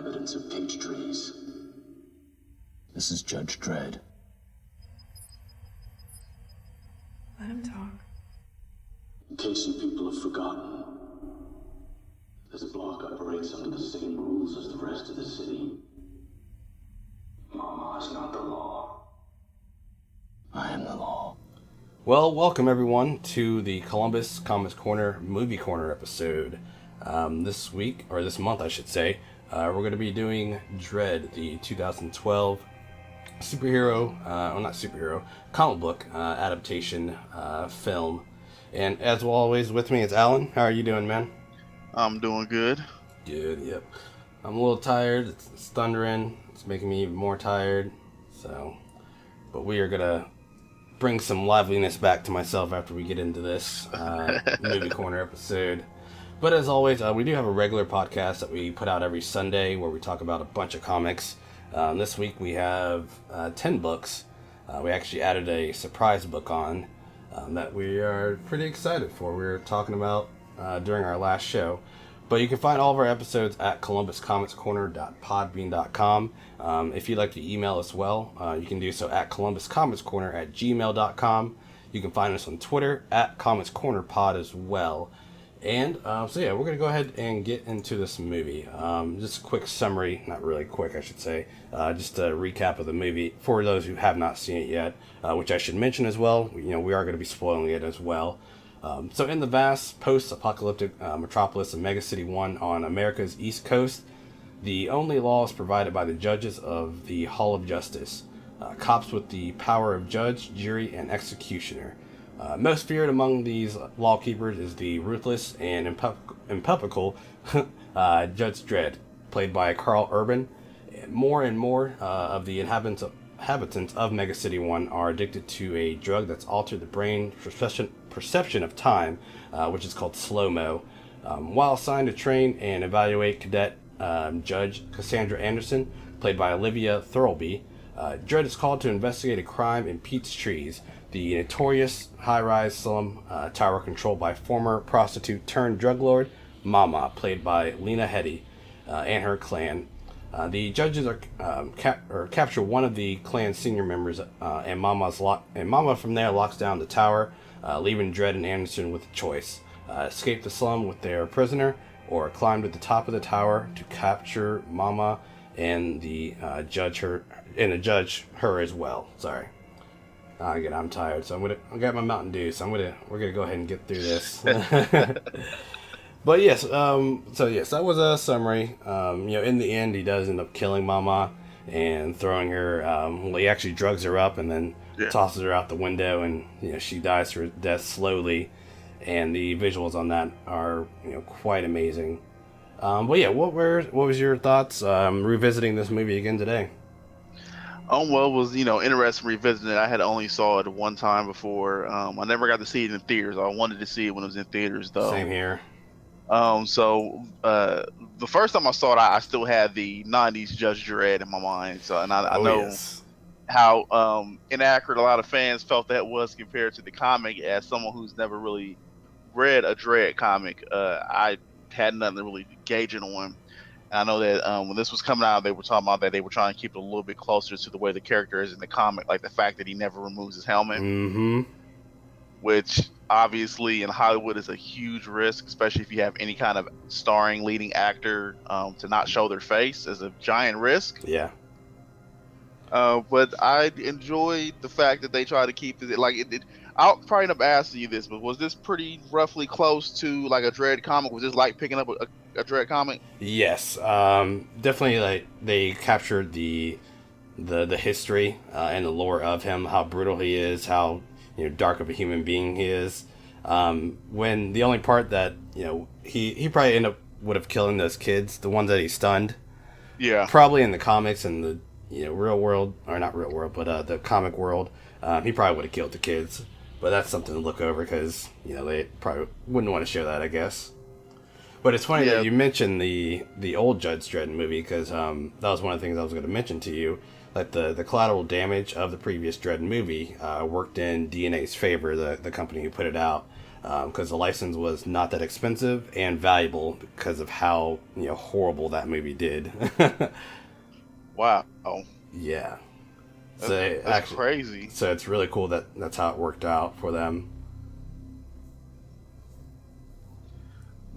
evidence of Peachtrees. This is Judge Dredd. Let him talk. In case you people have forgotten, this block operates under the same rules as the rest of the city. Mama is not the law. I am the law. Well, welcome everyone to the Columbus Comics Corner Movie Corner episode. This week, or this month I should say, we're going to be doing Dredd, the 2012 comic book adaptation film. And as always, with me is Alan. How are you doing, man? I'm doing good. Good, yep. I'm a little tired. It's thundering. It's making me even more tired. But we are going to bring some liveliness back to myself after we get into this Movie Corner episode. But as always, we do have a regular podcast that we put out every Sunday where we talk about a bunch of comics. This week we have 10 books. We actually added a surprise book on that we are pretty excited for. We were talking about during our last show. But you can find all of our episodes at columbuscomicscorner.podbean.com. If you'd like to email us well, you can do so at columbuscomicscorner@gmail.com. You can find us on Twitter at comicscornerpod as well. And we're going to go ahead and get into this movie. Just a quick summary, not really quick, I should say. Just a recap of the movie for those who have not seen it yet, which I should mention as well. We are going to be spoiling it as well. So in the vast post-apocalyptic metropolis of Mega City 1 on America's East Coast, the only law is provided by the judges of the Hall of Justice, cops with the power of judge, jury, and executioner. Most feared among these lawkeepers is the ruthless and impeccable Judge Dredd, played by Karl Urban. More and more of the inhabitants of Mega City 1 are addicted to a drug that's altered the brain perception of time, which is called slow-mo. While assigned to train and evaluate Cadet Judge Cassandra Anderson, played by Olivia Thirlby, Dredd is called to investigate a crime in Peachtree, the notorious high-rise slum tower controlled by former prostitute turned drug lord Mama, played by Lena Headey, and her clan. The judges capture one of the clan's senior members, and Mama from there locks down the tower, leaving Dredd and Anderson with a choice: escape the slum with their prisoner, or climb to the top of the tower to capture Mama and the judge her as well. Sorry. Again, I'm tired, so I got my Mountain Dew, so we're gonna go ahead and get through this. But yes, that was a summary. In the end, he does end up killing Mama and throwing her. He actually drugs her up and then tosses her out the window, and she dies her death slowly. And the visuals on that are quite amazing. What was your thoughts revisiting this movie again today? It was interesting revisiting it. I had only saw it one time before. I never got to see it in theaters. I wanted to see it when it was in theaters, though. Same here. The first time I saw it, I still had the '90s Judge Dredd in my mind. So, and I know how inaccurate a lot of fans felt that was compared to the comic. As someone who's never really read a Dredd comic, I had nothing to really gauge it on. I know that when this was coming out, they were talking about that they were trying to keep it a little bit closer to the way the character is in the comic, like the fact that he never removes his helmet, which obviously in Hollywood is a huge risk, especially if you have any kind of starring leading actor to not show their face is a giant risk. Yeah. But I enjoyed the fact that they try to keep it like it. I'll probably end up asking you this, but was this pretty roughly close to like a Dredd comic? Was this like picking up a Dredd comic? Yes, definitely. Like they captured the history and the lore of him, how brutal he is, how dark of a human being he is. When the only part that he probably would have killing those kids, the ones that he stunned. Yeah. Probably in the comics and the real world, or not real world, but the comic world, he probably would have killed the kids. But that's something to look over because they probably wouldn't want to show that, I guess. But it's funny that you mentioned the old Judge Dredd movie because that was one of the things I was going to mention to you. Like the collateral damage of the previous Dredd movie worked in DNA's favor, the company who put it out. because the license was not that expensive and valuable because of how horrible that movie did. Wow. Yeah. That's crazy. So it's really cool that that's how it worked out for them.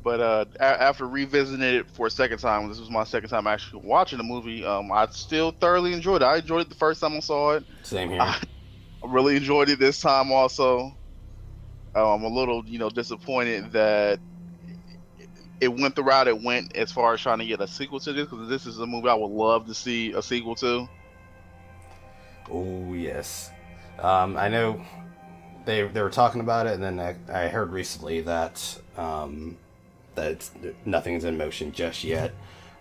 But after revisiting it for a second time, this was my second time actually watching the movie. I still thoroughly enjoyed it. I enjoyed it the first time I saw it. Same here. I really enjoyed it this time also. I'm a little, disappointed that it went the route it went as far as trying to get a sequel to this, because this is a movie I would love to see a sequel to. Oh yes, I know they were talking about it, and then I heard recently that nothing's in motion just yet,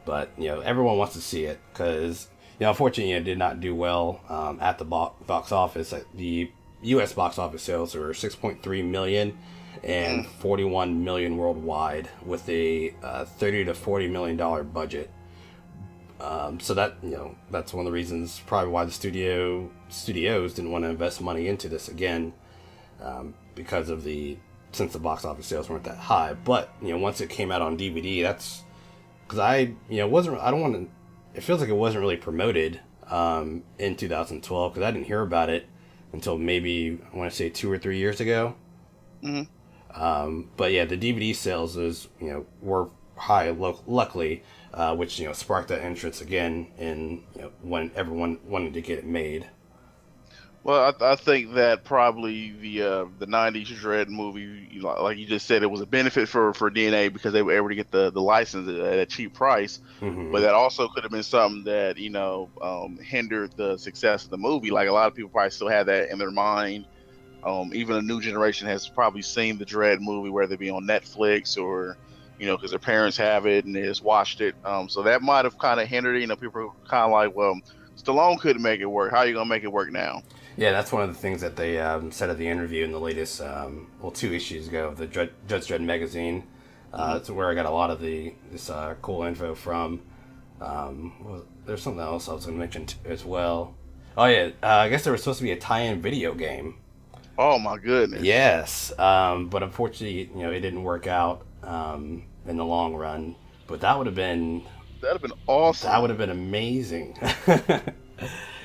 but everyone wants to see it because unfortunately it did not do well at the box office. The U.S. box office sales were 6.3 million and 41 million worldwide, with a $30 to $40 million budget. So that that's one of the reasons probably why the studios didn't want to invest money into this again, because of since the box office sales weren't that high. But once it came out on DVD, that's because it feels like it wasn't really promoted in 2012, because I didn't hear about it until maybe I want to say 2 or 3 years ago. But yeah, the DVD sales were high, luckily, which sparked that interest again in when everyone wanted to get it made. Well, I think that probably the '90s Dredd movie, like you just said, it was a benefit for DNA because they were able to get the license at a cheap price. But that also could have been something that hindered the success of the movie. Like, a lot of people probably still have that in their mind. Even a new generation has probably seen the Dredd movie, whether it be on Netflix or because their parents have it and they just watched it. So that might have kind of hindered it. People are kind of like, well, Stallone couldn't make it work. How are you gonna make it work now? Yeah, that's one of the things that they said at the interview in the latest, 2 issues ago of the Judge Dredd magazine. It's where I got a lot of this cool info from. There's something else I was going to mention as well. Oh yeah, I guess there was supposed to be a tie-in video game. Oh my goodness. Yes, but unfortunately, it didn't work out in the long run. But that'd have been awesome. That would have been amazing.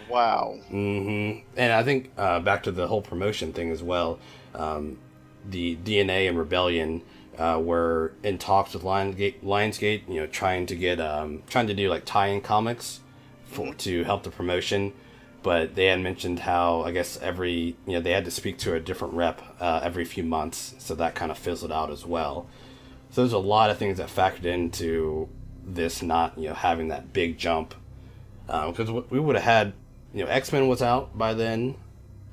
Wow. And I think back to the whole promotion thing as well. The DNA and Rebellion were in talks with Lionsgate, trying to do like tie-in comics to help the promotion. But they had mentioned how I guess they had to speak to a different rep every few months, so that kind of fizzled out as well. So there's a lot of things that factored into this not having that big jump, because we would have had. X-Men was out by then.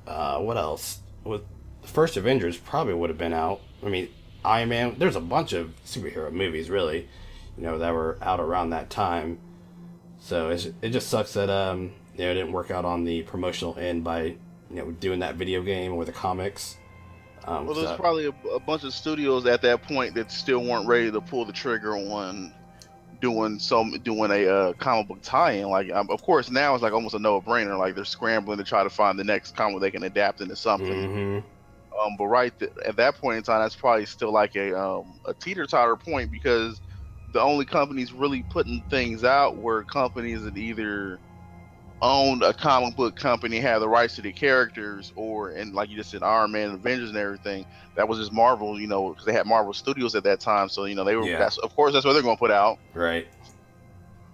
What else? The first Avengers probably would have been out. I mean, Iron Man. There's a bunch of superhero movies, really, that were out around that time. So it just sucks that it didn't work out on the promotional end by doing that video game or the comics. Well, there's probably a bunch of studios at that point that still weren't ready to pull the trigger on doing a comic book tie-in. Like, of course, now it's like almost a no-brainer. Like, they're scrambling to try to find the next comic they can adapt into something. But at that point in time, that's probably still like a teeter-totter point, because the only companies really putting things out were companies that either owned a comic book company, had the rights to the characters, and like you just said, Iron Man, Avengers, and everything. That was just Marvel, because they had Marvel Studios at that time. So they were. Yeah. Of course, that's what they're going to put out. Right.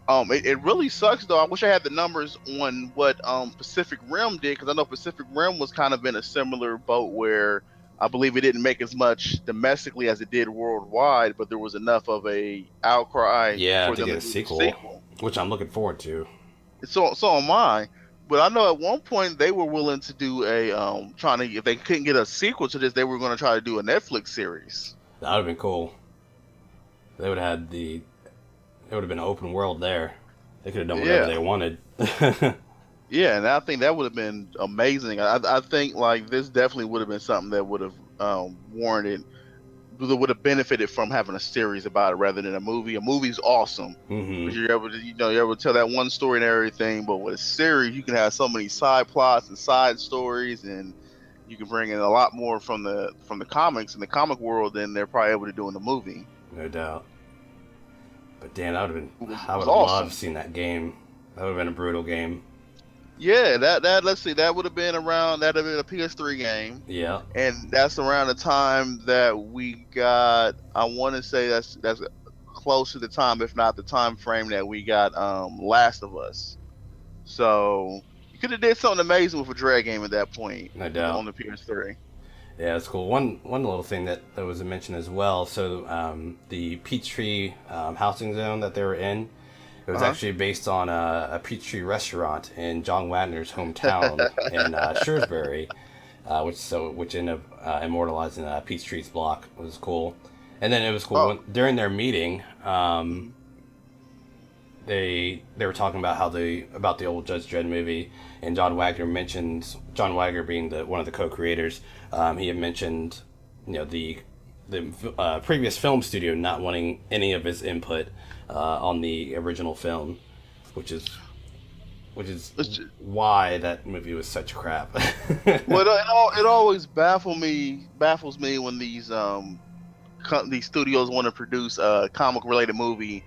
It really sucks though. I wish I had the numbers on what Pacific Rim did, because I know Pacific Rim was kind of in a similar boat where I believe it didn't make as much domestically as it did worldwide, but there was enough of a outcry for them to get a sequel, which I'm looking forward to. So am I. But I know at one point they were willing to do if they couldn't get a sequel to this, they were going to try to do a Netflix series. That would have been cool. They would have it would have been an open world there. They could have done whatever they wanted. Yeah, and I think that would have been amazing. I think like this definitely would have been something that would have warranted, that would have benefited from having a series about it rather than a movie. A movie's awesome, because you're able to tell that one story and everything. But with a series, you can have so many side plots and side stories, and you can bring in a lot more from the comics and the comic world than they're probably able to do in the movie. No doubt. But damn, I would have awesome. loved seeing that game. That would have been a brutal game. Yeah, that let's see, that would have been around, that would have been a PS3 game. Yeah. And that's around the time that we got, I want to say that's close to the time, if not the time frame that we got Last of Us. So you could have did something amazing with a Dredd game at that point. No doubt. On the PS3. Yeah, that's cool. One little thing that was mentioned as well. So the Peachtree housing zone that they were in, it was actually based on a Peachtree restaurant in John Wagner's hometown in Shrewsbury, which ended up immortalizing Peachtree's block. It was cool. And then it was cool when, during their meeting, they were talking about about the old Judge Dredd movie, and John Wagner being one of the co-creators. He had mentioned, the previous film studio not wanting any of his input on the original film, which is why that movie was such crap. Well, it always baffles me when these studios want to produce a comic related movie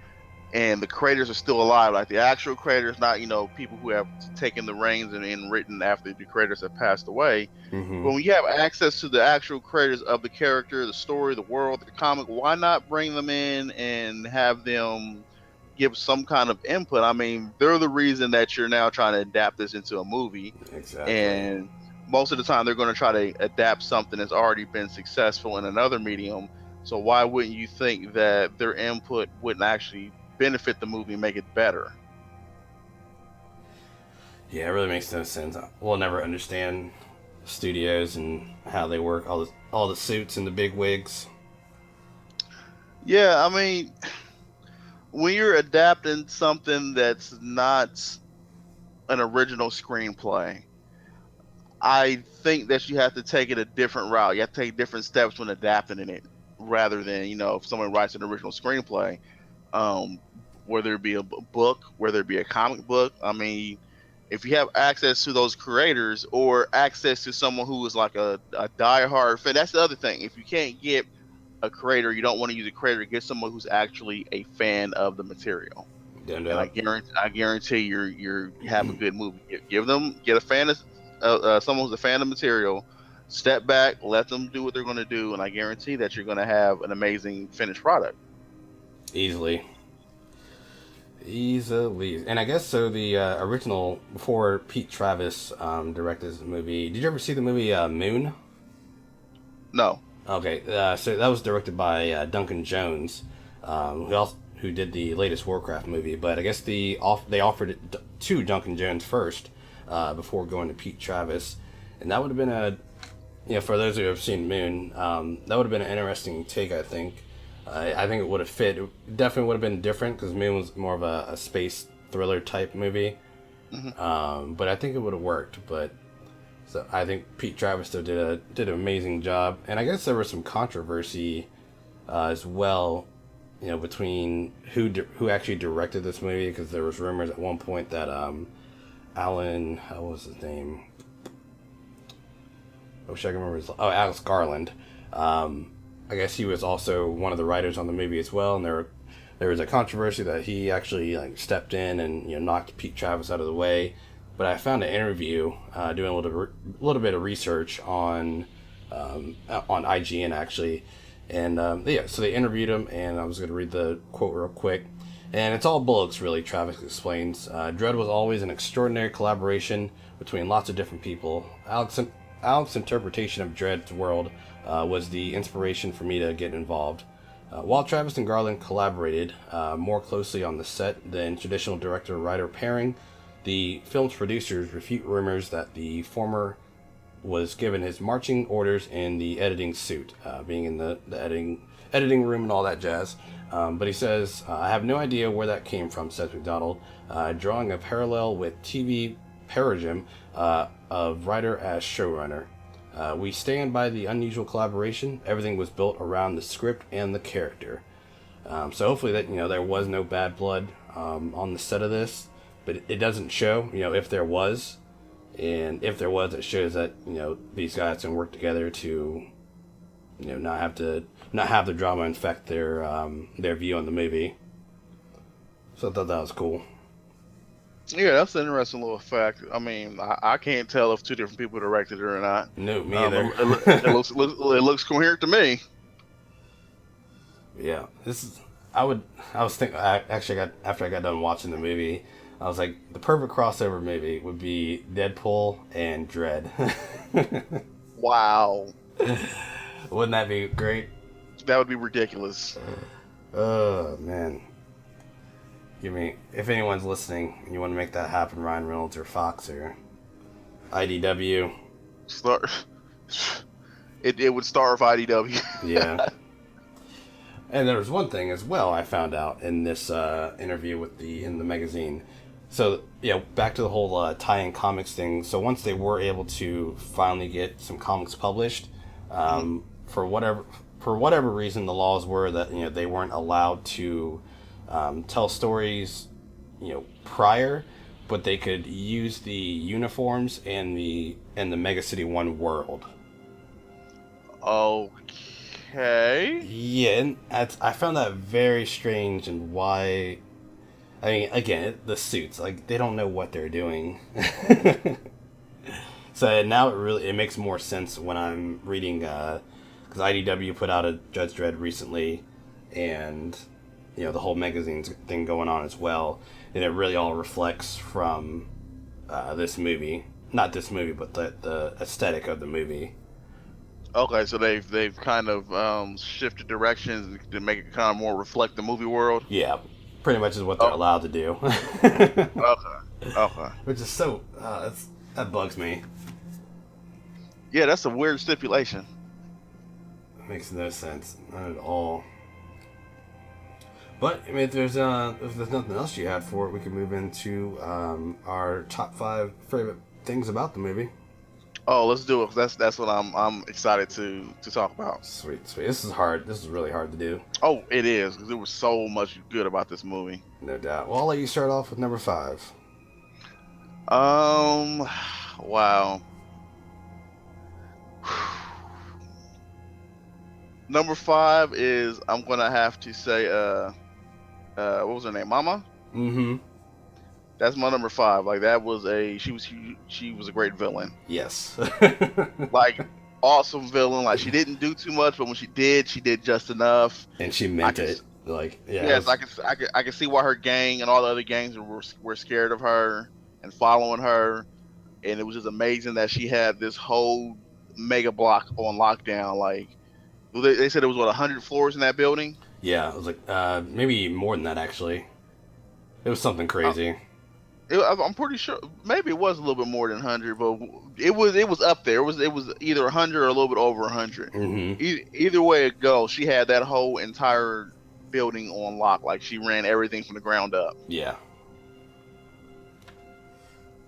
and the creators are still alive, like the actual creators, not people who have taken the reins and written after the creators have passed away. Mm-hmm. But when you have access to the actual creators of the character, the story, the world, the comic, why not bring them in and have them give some kind of input? I mean, they're the reason that you're now trying to adapt this into a movie. Exactly. And most of the time they're going to try to adapt something that's already been successful in another medium. So why wouldn't you think that their input wouldn't actually benefit the movie and make it better? Yeah, it really makes no sense. We'll never understand studios and how they work, all the suits and the big wigs. Yeah, I mean, when you're adapting something that's not an original screenplay, I think that you have to take it a different route. You have to take different steps when adapting it, rather than, if someone writes an original screenplay, whether it be a book, whether it be a comic book. I mean, if you have access to those creators or access to someone who is like a diehard fan, that's the other thing. If you can't get a creator, you don't want to use a creator, get someone who's actually a fan of the material. And I guarantee you have a good movie. Get a fan of someone who's a fan of material, step back, let them do what they're going to do, and I guarantee that you're going to have an amazing finished product. Easily. And I guess so the original, before Pete Travis directed this movie, did you ever see the movie Moon? No. Okay, so that was directed by Duncan Jones, who did the latest Warcraft movie, but I guess they offered it to Duncan Jones first before going to Pete Travis, and that would have been for those who have seen Moon, that would have been an interesting take, I think. I think it would have fit. It definitely would have been different because Moon was more of a space thriller type movie. Mm-hmm. But I think it would have worked. So I think Pete Travis still did an amazing job. And I guess there was some controversy as well, between who actually directed this movie, because there was rumors at one point that Alan, what was his name? I wish I could remember Alex Garland. I guess he was also one of the writers on the movie as well, and there was a controversy that he actually stepped in and knocked Pete Travis out of the way. But I found an interview doing a little bit of research on IGN actually, and so they interviewed him, and I was going to read the quote real quick, and it's all bullocks really. Travis explains, Dredd was always an extraordinary collaboration between lots of different people. Alex's interpretation of Dredd's world was the inspiration for me to get involved. While Travis and Garland collaborated more closely on the set than traditional director-writer pairing, the film's producers refute rumors that the former was given his marching orders in the editing suite, being in the editing room and all that jazz. But he says, I have no idea where that came from, says McDonald, drawing a parallel with TV paragym of writer as showrunner. We stand by the unusual collaboration. Everything was built around the script and the character. So hopefully that there was no bad blood on the set of this, but it doesn't show if there was. And if there was, it shows that, these guys can work together to, not have the drama infect their view on the movie. So I thought that was cool. Yeah, that's an interesting little fact. I mean, I can't tell if two different people directed it or not. No, me either. It looks coherent to me. Yeah, after I got done watching the movie, I was like, the perfect crossover movie would be Deadpool and Dredd. Wow. Wouldn't that be great? That would be ridiculous. Oh, man. If anyone's listening and you want to make that happen, Ryan Reynolds or Fox or IDW. It would star with IDW. Yeah. And there was one thing as well I found out in this interview in the magazine. So, back to the whole tie-in comics thing. So once they were able to finally get some comics published, for whatever reason, the laws were that they weren't allowed to tell stories, prior, but they could use the uniforms and the Mega City 1 world. Okay. Yeah, and I found that very strange, and why. I mean, again, the suits, they don't know what they're doing. So now it makes more sense when I'm reading, because IDW put out a Judge Dredd recently, and the whole magazine thing going on as well, and it really all reflects from this movie. Not this movie, but the aesthetic of the movie. Okay, so they've kind of shifted directions to make it kind of more reflect the movie world. Yeah, pretty much is what they're allowed to do. Okay. Which is so that bugs me. Yeah, that's a weird stipulation. It makes no sense, not at all. But I mean, if there's nothing else you had for it, we can move into our top 5 favorite things about the movie. Oh, let's do it. That's what I'm excited to talk about. Sweet. This is hard. This is really hard to do. Oh, it is, because there was so much good about this movie. No doubt. Well, I'll let you start off with number 5. Wow. Number 5 is, I'm gonna have to say, what was her name? Mama? Mm-hmm. That's my number 5. That was she was a great villain. Yes. Awesome villain. She didn't do too much, but when she did just enough. And she meant it. Yes, I can see why her gang and all the other gangs were scared of her and following her, and it was just amazing that she had this whole mega block on lockdown. They said it was 100 floors in that building. Yeah, it was maybe more than that actually. It was something crazy. I'm pretty sure maybe it was a little bit more than 100, but it was up there. It was either 100 or a little bit over 100. Mm-hmm. Either way it goes, she had that whole entire building on lock. She ran everything from the ground up. Yeah.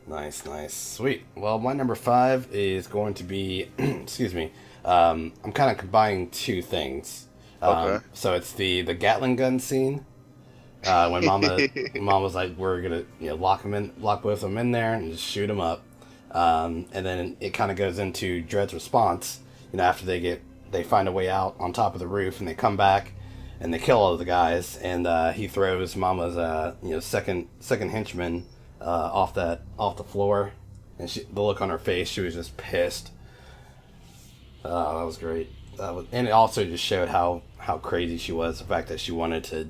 Nice, sweet. Well, my number 5 is going to be, excuse me. I'm kind of combining 2 things. Okay. So it's the Gatling gun scene. When Mom was like, we're gonna lock both of them in there and just shoot them up, and then it kind of goes into Dredd's response. After they find a way out on top of the roof, and they come back and they kill all of the guys, and he throws Mama's second henchman off the floor, and the look on her face, she was just pissed. That was great. And it also just showed how crazy she was. The fact that she wanted to.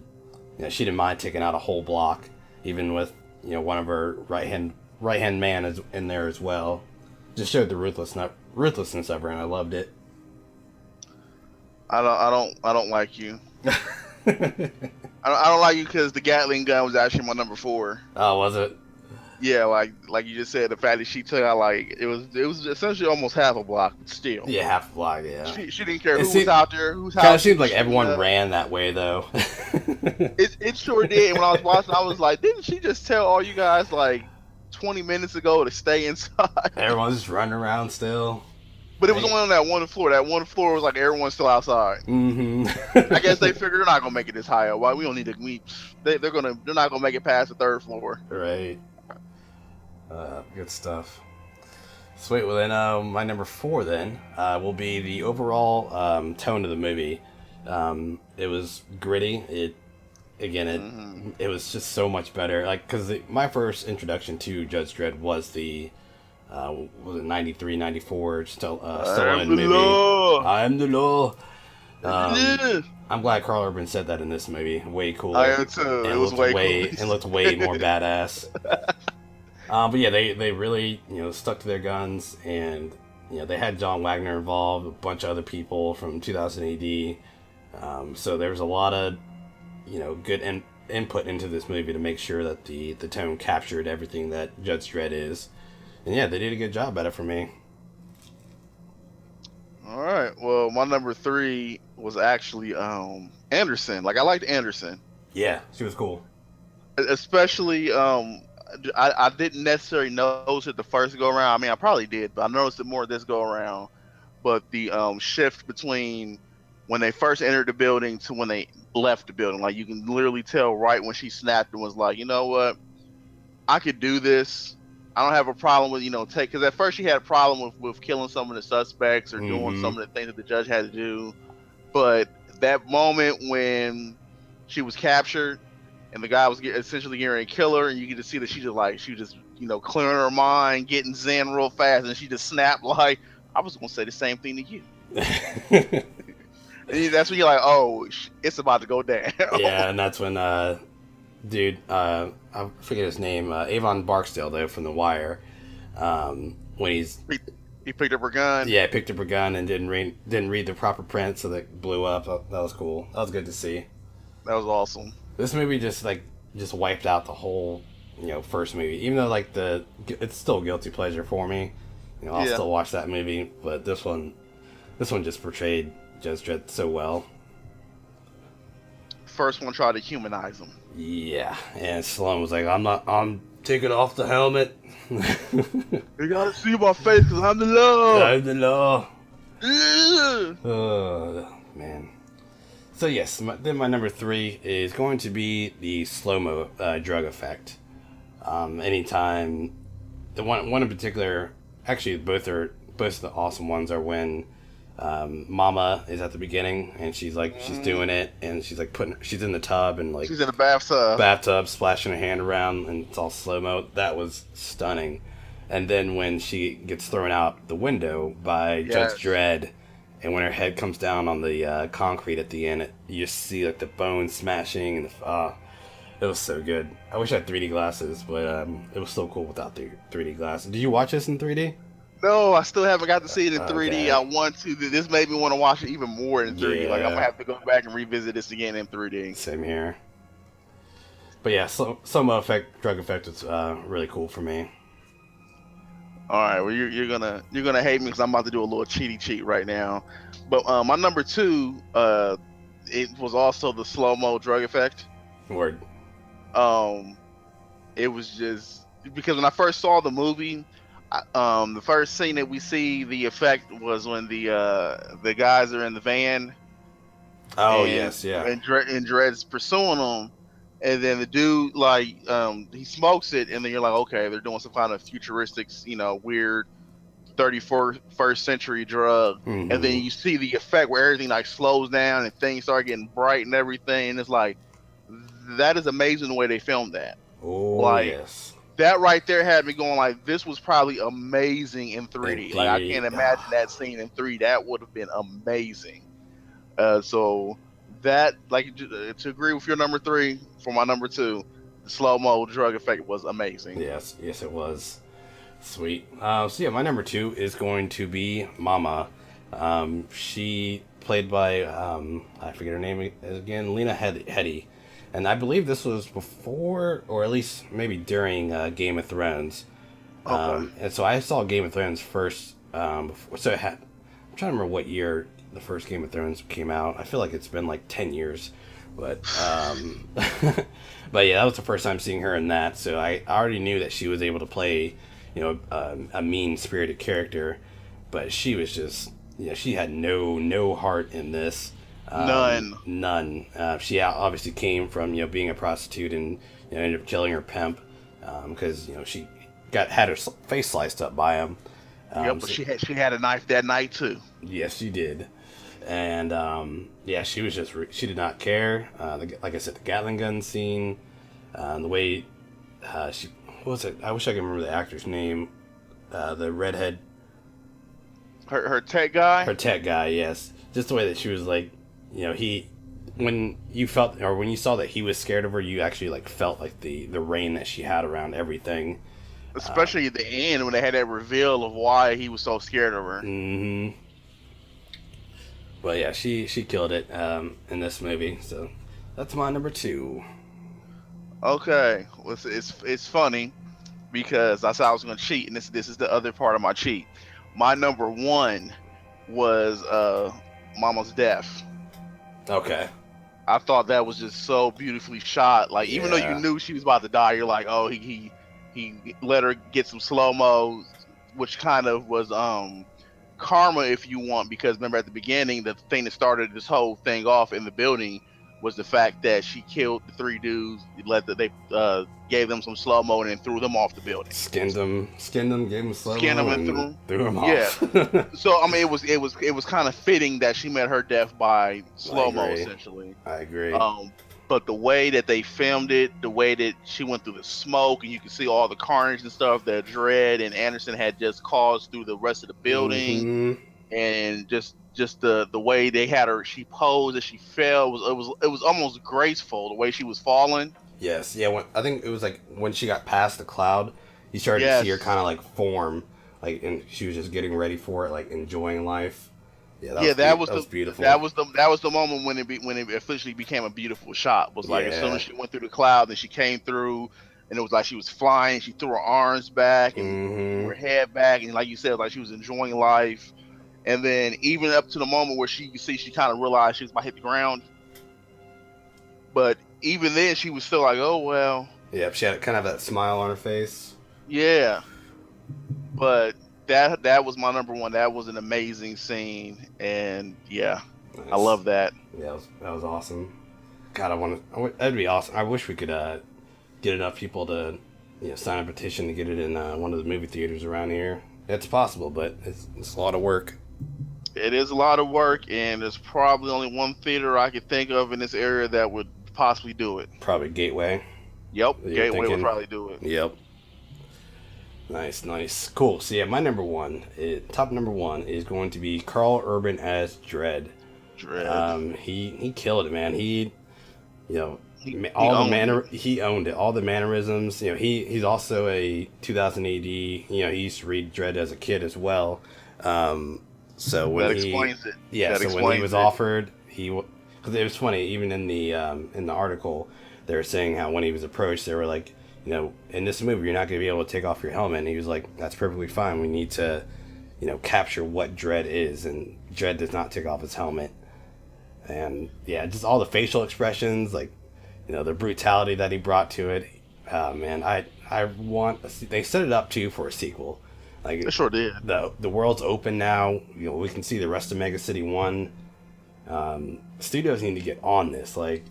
She didn't mind taking out a whole block, even with one of her right hand man is in there as well. Just showed the ruthlessness of her, and I loved it. I don't like you. I don't like you because the Gatling gun was actually my number 4. Oh, was it? Yeah, like you just said, the fact that she took out it was essentially almost half a block, but still. Yeah, half a block. Yeah. She didn't care who was out there. Kind of seemed like everyone ran that way though. It sure did. And when I was watching, I was like, didn't she just tell all you guys 20 minutes ago to stay inside? Everyone's just running around still. But it was only on that one floor. That one floor was everyone's still outside. Mm-hmm. I guess they figured they're not gonna make it this high up. Why we don't need to? They're not gonna make it past the 3rd floor. Right. Good stuff. Sweet. Well, then my number 4 then will be the overall tone of the movie. It was gritty. It was just so much better. Like, because my first introduction to Judge Dredd was the was it 93, 94 Stallone movie. Law. I am the law. I'm glad Karl Urban said that in this movie. Way cooler. I am too. It was way cool. It looked way more badass. But yeah, they really stuck to their guns, and they had John Wagner involved, a bunch of other people from 2000 AD. So there was a lot of good input into this movie to make sure that the tone captured everything that Judge Dredd is. And yeah, they did a good job at it for me. All right. Well, my number 3 was actually Anderson. Like, I liked Anderson. Yeah, she was cool. Especially, I didn't necessarily notice it the first go around. I mean, I probably did, but I noticed it more this go around. But the shift between when they first entered the building to when they left the building, like, you can literally tell right when she snapped and was like, you know what, I could do this. I don't have a problem with, because at first she had a problem with killing some of the suspects or doing some of the things that the judge had to do. But that moment when she was captured and the guy was essentially getting ready to kill her, and you get to see that she was just clearing her mind, getting zen real fast, and she just snapped like, I was going to say the same thing to you. And that's when you're like, oh, it's about to go down. Yeah, and that's when I forget his name, Avon Barksdale, though, from The Wire, when he picked up her gun. Yeah, picked up her gun and didn't read the proper print, so that blew up. That was cool. That was good to see. That was awesome. This movie just wiped out the whole first movie. Even though it's still a guilty pleasure for me. I'll still watch that movie, but this one just portrayed Judge Dredd so well. First one tried to humanize him. Yeah, and Stallone was like, I'm taking off the helmet. You gotta see my face because I'm the law. I'm the law. Oh, man. So yes, then my number 3 is going to be the slow-mo drug effect. Anytime, the one in particular, actually both of the awesome ones are when Mama is at the beginning and she's doing it, and she's in the tub and she's in the bathtub splashing her hand around, and it's all slow-mo. That was stunning. And then when she gets thrown out the window by Judge Dredd, and when her head comes down on the concrete at the end, you just see the bones smashing, and it was so good. I wish I had 3D glasses, but it was so cool without the 3D glasses. Did you watch this in 3D? No, I still haven't got to see it in 3D. I want to. This made me want to watch it even more in 3D. Yeah. Like, I'm gonna have to go back and revisit this again in 3D. Same here. But yeah, slow-mo drug effect was really cool for me. All right, well, you're gonna hate me because I'm about to do a little cheat right now. But my number 2, it was also the slow-mo drug effect. Word. It was just because when I first saw the movie, the first scene that we see the effect was when the guys are in the van. Oh, yes, yeah. And Dredd's pursuing them. And then the dude, he smokes it, and then you're like, okay, they're doing some kind of futuristic, weird 31st century drug. Mm-hmm. And then you see the effect where everything slows down and things start getting bright and everything. And it's like, that is amazing the way they filmed that. Oh, yes. That right there had me going this was probably amazing in 3D. I can't imagine that scene in 3D. That would have been amazing. So that, to agree with your number 3, for my number 2, the slow-mo drug effect was amazing. Yes, it was. Sweet. So yeah, my number 2 is going to be Mama. She played by, I forget her name again, Lena Headey. And I believe this was before, or at least maybe during Game of Thrones. Okay. And so I saw Game of Thrones first. I'm trying to remember what year the first Game of Thrones came out. I feel like it's been 10 years. But but yeah, that was the first time seeing her in that. So I already knew that she was able to play, a mean-spirited character. But she was just, she had no heart in this. None. She obviously came from being a prostitute and ended up killing her pimp because she had her face sliced up by him. But So, she had a knife that night too. yes, she did. And yeah, she was just she did not care. Like I said, the Gatling gun scene, the way she what was it? I wish I could remember the actor's name. The redhead, Her tech guy. her tech guy. Yes, just the way that she was like, he when you felt or when you saw that he was scared of her, you actually like felt like the reign that she had around everything. Especially at the end when they had that reveal of why he was so scared of her. Mm-hmm. But yeah, she killed it in this movie. So that's my number 2. Okay, well, it's funny because I said I was going to cheat, and this is the other part of my cheat. My number 1 was Mama's death. Okay. I thought that was just so beautifully shot. Like even though you Yeah. knew she was about to die, you're like, oh, he let her get some slow mo, which kind of was karma, if you want, because remember at the beginning, the thing that started this whole thing off in the building was the fact that she killed the 3 dudes, they gave them some slow mo and then threw them off the building. Skinned them, gave them slow Skinned them and and threw them yeah. off. So I mean, it was kind of fitting that she met her death by slow mo, essentially. I agree. But the way that they filmed it, the way that she went through the smoke, and you can see all the carnage and stuff that Dredd and Anderson had just caused through the rest of the building, Mm-hmm. and just the way they had her, she posed as she fell, it was almost graceful the way she was falling. Yes, yeah. I think it was like when she got past the cloud, you started to see her kind of like form, like, and she was just getting ready for it, like enjoying life. Yeah, that was beautiful. That was the moment when it officially became a beautiful shot. Was like as soon as she went through the cloud, then she came through, and it was like she was flying. She threw her arms back and her head back, and like you said, like she was enjoying life. And then even up to the moment where she kind of realized she was about to hit the ground, but even then she was still like, oh well. Yeah, she had kind of that smile on her face. Yeah, but that was my number 1. That was an amazing scene, and yeah, nice. I love that. Yeah, that was awesome. God, that'd be awesome. I wish we could get enough people to sign a petition to get it in one of the movie theaters around here. It's possible, but it's a lot of work. It is a lot of work, and there's probably only one theater I could think of in this area that would possibly do it. Probably Gateway. Yep, Gateway would probably do it. Yep. Nice. Cool. So yeah, my top number one is going to be Karl Urban as Dredd. He killed it, man. He owned it. All the mannerisms. He's also a 2000 AD. He used to read Dredd as a kid as well. So when that explains it. Yeah. So when he was offered, because it was funny. Even in the article, they were saying how when he was approached, they were like, in this movie, you're not going to be able to take off your helmet. And he was like, that's perfectly fine. We need to, capture what Dredd is. And Dredd does not take off his helmet. And yeah, just all the facial expressions, like, the brutality that he brought to it. Man, I want, they set it up too for a sequel. Like, they sure did. The world's open now. We can see the rest of Mega City 1. Studios need to get on this. Like,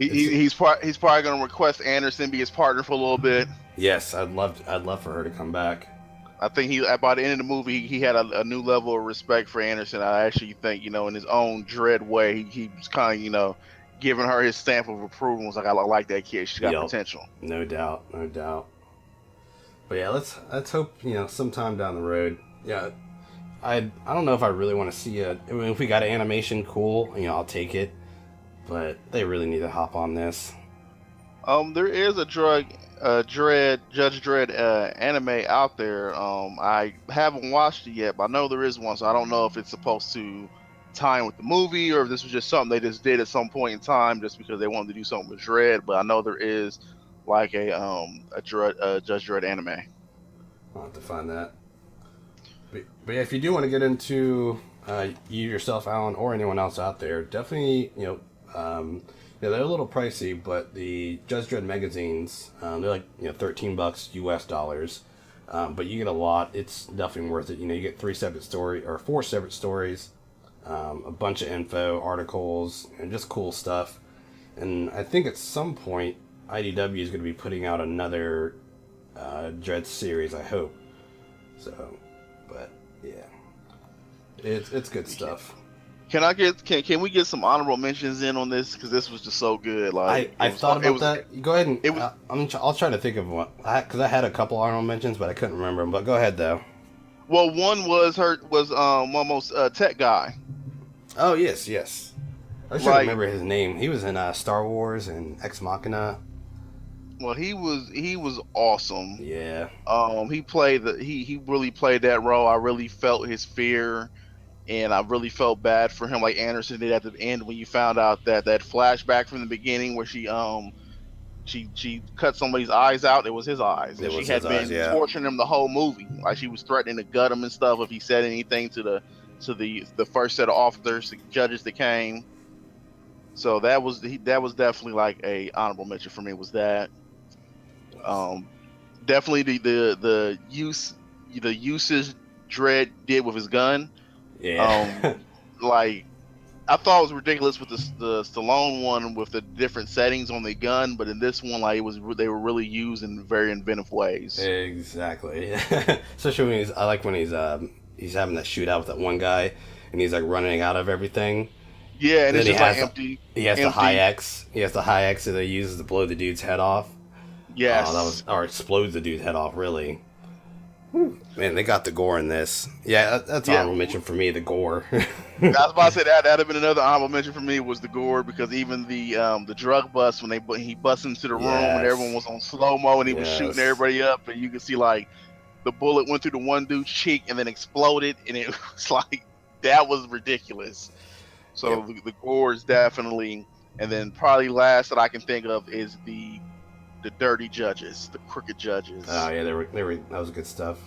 he's probably going to request Anderson be his partner for a little bit. Yes, I'd love for her to come back. I think by the end of the movie, he had a new level of respect for Anderson. I actually think, in his own Dredd way, he was kind of, giving her his stamp of approval. Was like, I like that kid. She's got potential. No doubt. But yeah, let's hope sometime down the road. Yeah, I don't know if I really want to see if we got an animation, cool. I'll take it. But they really need to hop on this. There is a Judge Dredd anime out there. I haven't watched it yet, but I know there is one. So I don't know if it's supposed to tie in with the movie or if this was just something they just did at some point in time just because they wanted to do something with Dredd. But I know there is like a Judge Dredd anime. I'll have to find that. But yeah, if you do want to get into you yourself, Alan, or anyone else out there, definitely they're a little pricey, but the Judge Dredd magazines, they're like $13 US dollars, but you get a lot. It's definitely worth it. You get 4 separate stories, a bunch of info, articles, and just cool stuff. And I think at some point IDW is going to be putting out another Dredd series. I hope so. But yeah, it's good stuff. Can we get some honorable mentions in on this, because this was just so good. Like I thought about that. Go ahead and I'll try to think of one, because I had a couple honorable mentions, but I couldn't remember them. But go ahead though. Well, one was almost tech guy. Oh yes. I was trying to remember his name. He was in Star Wars and Ex Machina. Well, he was awesome. Yeah. He really played that role. I really felt his fear, and I really felt bad for him, like Anderson did at the end when you found out that flashback from the beginning where she cut somebody's eyes out. It was his eyes, and she had been torturing him the whole movie. Like, she was threatening to gut him and stuff if he said anything to the first set of officers, the judges that came. So that was definitely like a honorable mention for me. Was that definitely the uses Dredd did with his gun. Yeah. Like, I thought it was ridiculous with the Stallone one with the different settings on the gun, but in this one, like, they were really used in very inventive ways. Exactly. Especially when he's having that shootout with that one guy, and he's like running out of everything. Yeah, and it's just like empty. He has the high X. He has the high X that he uses to blow the dude's head off. Yes. Or explodes the dude's head off, really. Man, they got the gore in this. Yeah, that's honorable mention for me, the gore. I was about to say that'd have been another honorable mention for me, was the gore, because even the drug bust, when he busts into the room and everyone was on slow-mo and he was shooting everybody up, and you could see like the bullet went through the one dude's cheek and then exploded, and it was like, that was ridiculous. So the gore is definitely, and then probably last that I can think of is the dirty judges, the crooked judges. Oh yeah, they were that was good stuff.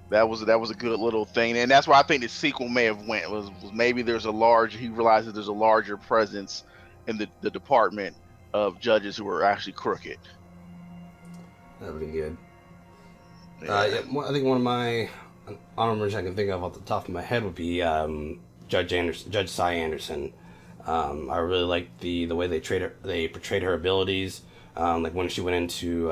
That was a good little thing, and that's where I think the sequel may have went. Was maybe he realized that there's a larger presence in the department of judges who are actually crooked. That would be good. Yeah. I think one of my honorable mentions I can think of off the top of my head would be Judge Cy Anderson. I really liked the way they portrayed her abilities. Like when she went into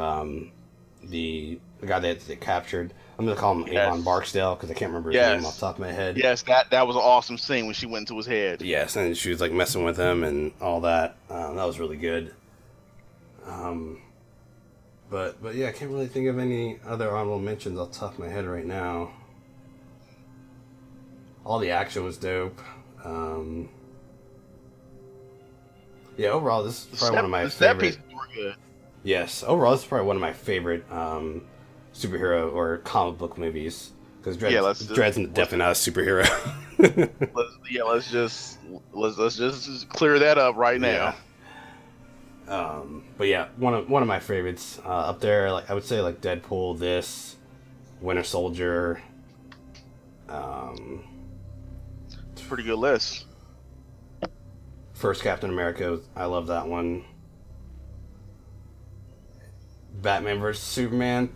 the guy that they captured. I'm gonna call him Avon Barksdale because I can't remember his name off the top of my head. Yes, that was an awesome scene when she went into his head. Yes, and she was like messing with him and all that. That was really good. But yeah, I can't really think of any other honorable mentions off the top of my head right now. All the action was dope. Yeah, overall, this is probably one of my favorite. Pieces were good. Yes, overall, this is probably one of my favorite superhero or comic book movies. Because Dredd's definitely not a superhero. let's just clear that up right now. But yeah, one of my favorites up there. Like I would say, like Deadpool, this, Winter Soldier. It's a pretty good list. First Captain America, I love that one. Batman vs Superman,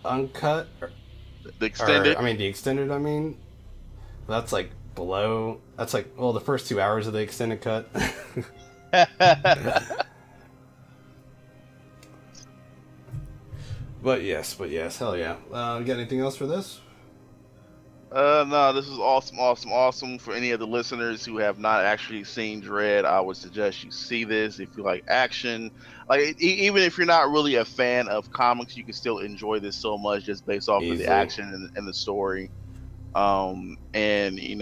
uncut. The extended. The extended. That's like below. That's like the first 2 hours of the extended cut. But yes, hell yeah. You got anything else for this? No, this is awesome. For any of the listeners who have not actually seen Dredd, I would suggest you see this. If you like action, like even if you're not really a fan of comics, you can still enjoy this so much just based off of the action and the story. And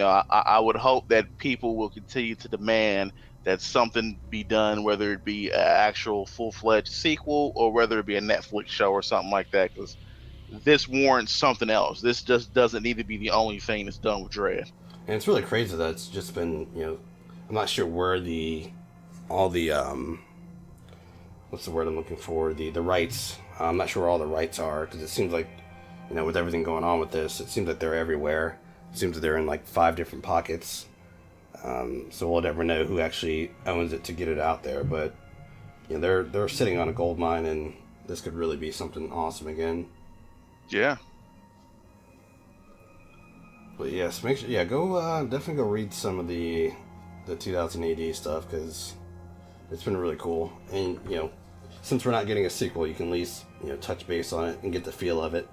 I would hope that people will continue to demand that something be done, whether it be an actual full-fledged sequel or whether it be a Netflix show or something like that, because this warrants something else. This just doesn't need to be the only thing that's done with Dredd. And it's really crazy that it's just been, I'm not sure where all the what's the word I'm looking for? The rights. I'm not sure where all the rights are, because it seems like, with everything going on with this, it seems like they're everywhere. It seems that they're in like 5 different pockets. So we'll never know who actually owns it to get it out there. But they're sitting on a gold mine, and this could really be something awesome again. Yeah. But yes, make sure definitely go read some of the 2000 AD stuff, because it's been really cool. And since we're not getting a sequel, you can at least touch base on it and get the feel of it.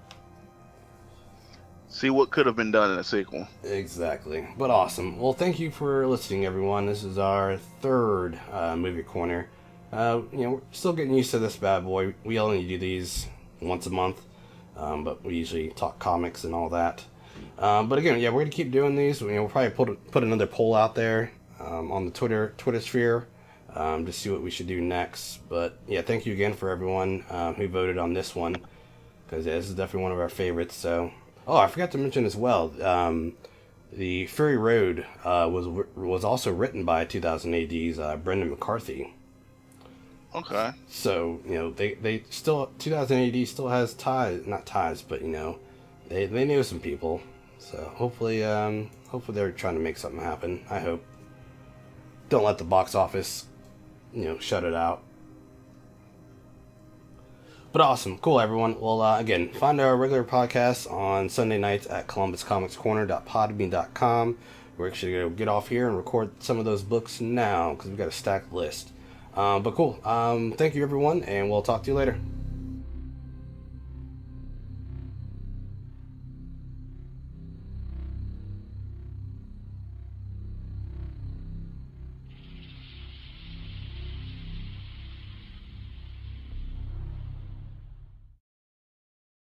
See what could have been done in a sequel. Exactly. But awesome. Well, thank you for listening, everyone. This is our third movie corner. We're still getting used to this bad boy. We only do these once a month, but we usually talk comics and all that. But again, we're going to keep doing these. We'll probably put another poll out there on the Twitter sphere to see what we should do next. But yeah, thank you again for everyone who voted on this one, because this is definitely one of our favorites. So, I forgot to mention as well, the Fury Road was also written by 2000 AD's Brendan McCarthy. Okay. So, they still, 2000 AD still has not ties, but they knew some people. So hopefully they're trying to make something happen. I hope. Don't let the box office, shut it out. But awesome. Cool, everyone. Well, again, find our regular podcast on Sunday nights at columbuscomicscorner.podbean.com. We're actually going to get off here and record some of those books now, because we've got a stacked list. But cool. Thank you, everyone, and we'll talk to you later.